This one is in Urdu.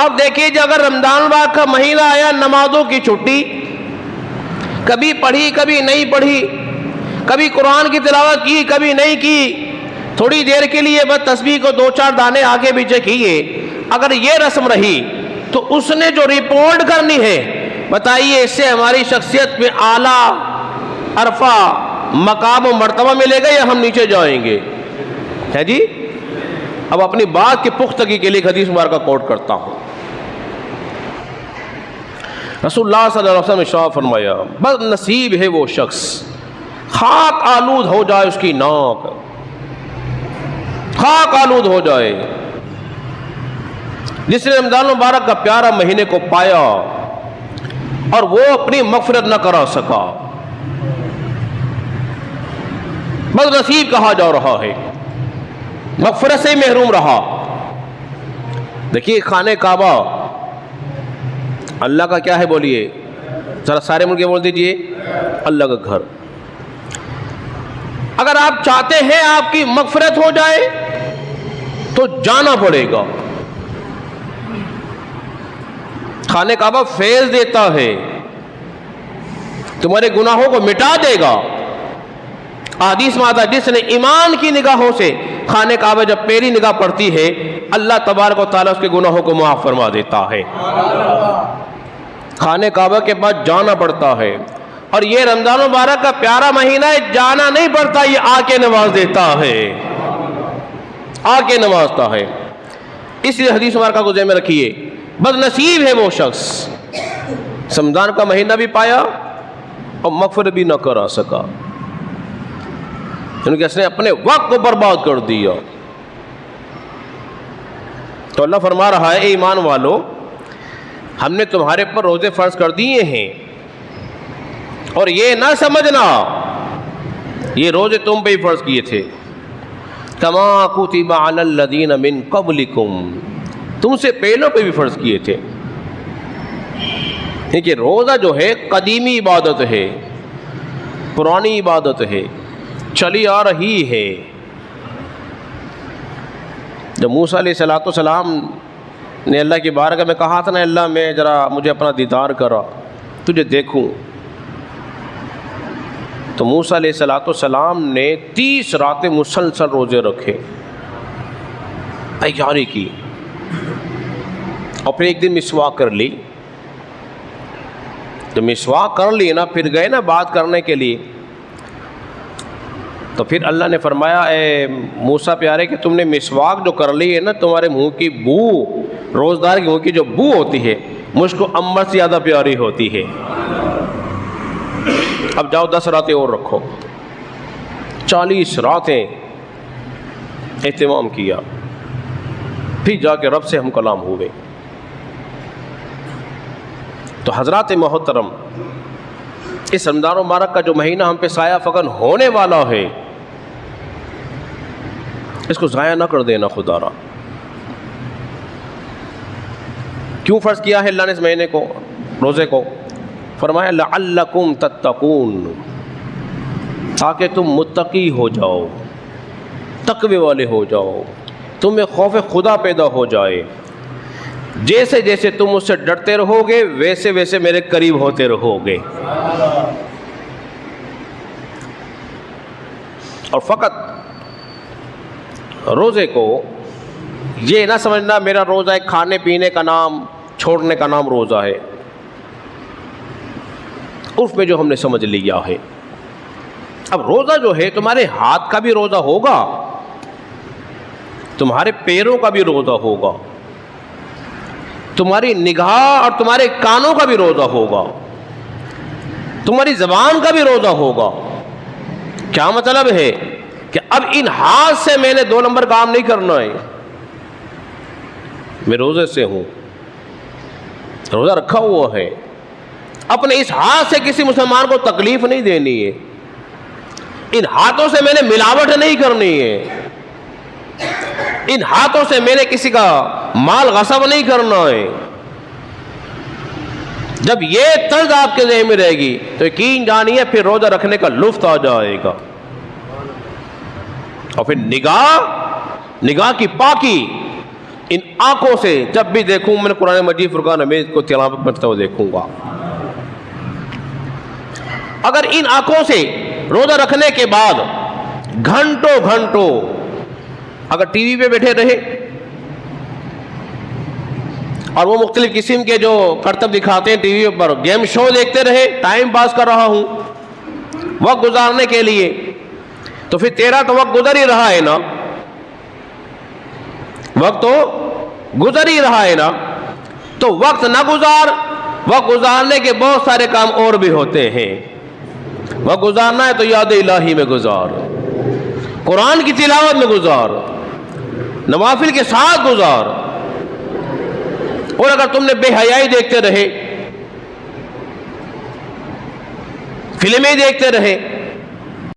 اب دیکھیے جو اگر رمضان پاک کا مہینہ آیا، نمازوں کی چھٹی، کبھی پڑھی کبھی نہیں پڑھی، کبھی قرآن کی تلاوت کی کبھی نہیں کی، تھوڑی دیر کے لیے بس تسبیح کو 2-4 دانے آگے پیچھے کیے، اگر یہ رسم رہی تو اس نے جو رپورٹ کرنی ہے، بتائیے اس سے ہماری شخصیت میں اعلیٰ عرفہ مقام و مرتبہ ملے گا یا ہم نیچے جائیں گے؟ ہے جی؟ اب اپنی بات کی پختگی کے لیے حدیث مبارکہ کوٹ کرتا ہوں۔ رسول اللہ صلی اللہ علیہ وسلم نے ارشاد فرمایا، بد نصیب ہے وہ شخص خاک آلود ہو جائے اس کی ناک، خاک آلود ہو جائے، جس نے رمضان مبارک کا پیارا مہینے کو پایا اور وہ اپنی مغفرت نہ کرا سکا، بد نصیب کہا جا رہا ہے، مغفرت سے محروم رہا۔ دیکھیے خانہ کعبہ اللہ کا کیا ہے؟ بولیے ذرا سارے مل کے بول دیجئے، اللہ کا گھر۔ اگر آپ چاہتے ہیں آپ کی مغفرت ہو جائے تو جانا پڑے گا۔ خانہ کعبہ فیض دیتا ہے، تمہارے گناہوں کو مٹا دے گا۔ حدیث میں آتا ہے جس نے ایمان کی نگاہوں سے خانہ کعبہ جب پہلی نگاہ پڑتی ہے، اللہ تبارک و تعالیٰ اس کے گناہوں کو معاف فرما دیتا ہے۔ خانہ کعبہ کے پاس جانا پڑتا ہے، اور یہ رمضان مبارک کا پیارا مہینہ ہے، جانا نہیں پڑتا، یہ آ کے نواز دیتا ہے، آ کے نوازتا ہے۔ اس لیے حدیث مبارکہ کو ذہن میں رکھیے، بد نصیب ہے وہ شخص رمضان کا مہینہ بھی پایا اور مغفرت بھی نہ کرا سکا، کیونکہ اس نے اپنے وقت کو برباد کر دیا۔ تو اللہ فرما رہا ہے، اے ایمان والو، ہم نے تمہارے پر روزے فرض کر دیے ہیں، اور یہ نہ سمجھنا یہ روزے تم پہ ہی فرض کیے تھے، کما کتب علی الذین من قبلکم، تم سے پہلوں پہ بھی فرض کیے تھے۔ کیونکہ روزہ جو ہے قدیمی عبادت ہے، پرانی عبادت ہے، چلی آ رہی ہے۔ جب موسیٰ علیہ السلام نے اللہ کی بارگاہ میں کہا تھا نا، اللہ میں ذرا مجھے اپنا دیدار کرا، تجھے دیکھوں، تو موسیٰ علیہ السلام نے 30 راتیں مسلسل روزے رکھے، تیاری کی، اور پھر ایک دن مسواک کر لی۔ جب مسواک کر لی نا، پھر گئے نا بات کرنے کے لیے، تو پھر اللہ نے فرمایا، اے موسیٰ پیارے کہ تم نے مسواک جو کر لی ہے نا، تمہارے منہ کی بو، روزدار کے منہ کی جو بو ہوتی ہے، مجھ کو امبر سے زیادہ پیاری ہوتی ہے، اب جاؤ 10 راتیں اور رکھو۔ 40 راتیں اہتمام کیا، پھر جا کے رب سے ہم کلام ہوئے۔ تو حضرات محترم، اس رمضان مبارک کا جو مہینہ ہم پہ سایہ فکن ہونے والا ہے، اس کو ضائع نہ کر دینا خدا را۔ کیوں فرض کیا ہے اللہ نے اس مہینے کو، روزے کو؟ فرمایا لعلکم تتقون، تاکہ تم متقی ہو جاؤ، تقوی والے ہو جاؤ، تمہیں خوف خدا پیدا ہو جائے، جیسے جیسے تم اس سے ڈرتے رہو گے ویسے ویسے میرے قریب ہوتے رہو گے۔ اور فقط روزے کو یہ نہ سمجھنا میرا روزہ ہے کھانے پینے کا نام، چھوڑنے کا نام روزہ ہے، عرف میں جو ہم نے سمجھ لیا ہے۔ اب روزہ جو ہے تمہارے ہاتھ کا بھی روزہ ہوگا، تمہارے پیروں کا بھی روزہ ہوگا، تمہاری نگاہ اور تمہارے کانوں کا بھی روزہ ہوگا، تمہاری زبان کا بھی روزہ ہوگا۔ کیا مطلب ہے کہ اب ان ہاتھ سے میں نے 2 نمبر کام نہیں کرنا ہے، میں روزے سے ہوں، روزہ رکھا ہوا ہے، اپنے اس ہاتھ سے کسی مسلمان کو تکلیف نہیں دینی ہے، ان ہاتھوں سے میں نے ملاوٹ نہیں کرنی ہے، ان ہاتھوں سے میں نے کسی کا مال غصب نہیں کرنا ہے۔ جب یہ طرز آپ کے ذہن میں رہے گی تو یقین جانیے پھر روزہ رکھنے کا لطف آ جائے گا۔ اور پھر نگاہ کی پاکی، ان آنکھوں سے جب بھی دیکھوں میں قرآن مجید فرقان حمید کو تلاوت کرتے ہوئے دیکھوں گا. اگر ان آنکھوں سے روزہ رکھنے کے بعد گھنٹوں گھنٹوں اگر ٹی وی پہ بیٹھے رہے اور وہ مختلف قسم کے جو کرتب دکھاتے ہیں ٹی وی پر، گیم شو دیکھتے رہے، ٹائم پاس کر رہا ہوں وقت گزارنے کے لیے، تو پھر تیرا تو وقت گزر ہی رہا ہے نا، وقت تو گزر ہی رہا ہے نا. تو وقت نہ گزار، وقت گزارنے کے بہت سارے کام اور بھی ہوتے ہیں. وقت گزارنا ہے تو یاد الہی میں گزار، قرآن کی تلاوت میں گزار، نوافل کے ساتھ گزار. اور اگر تم نے بے حیائی دیکھتے رہے، فلمیں دیکھتے رہے،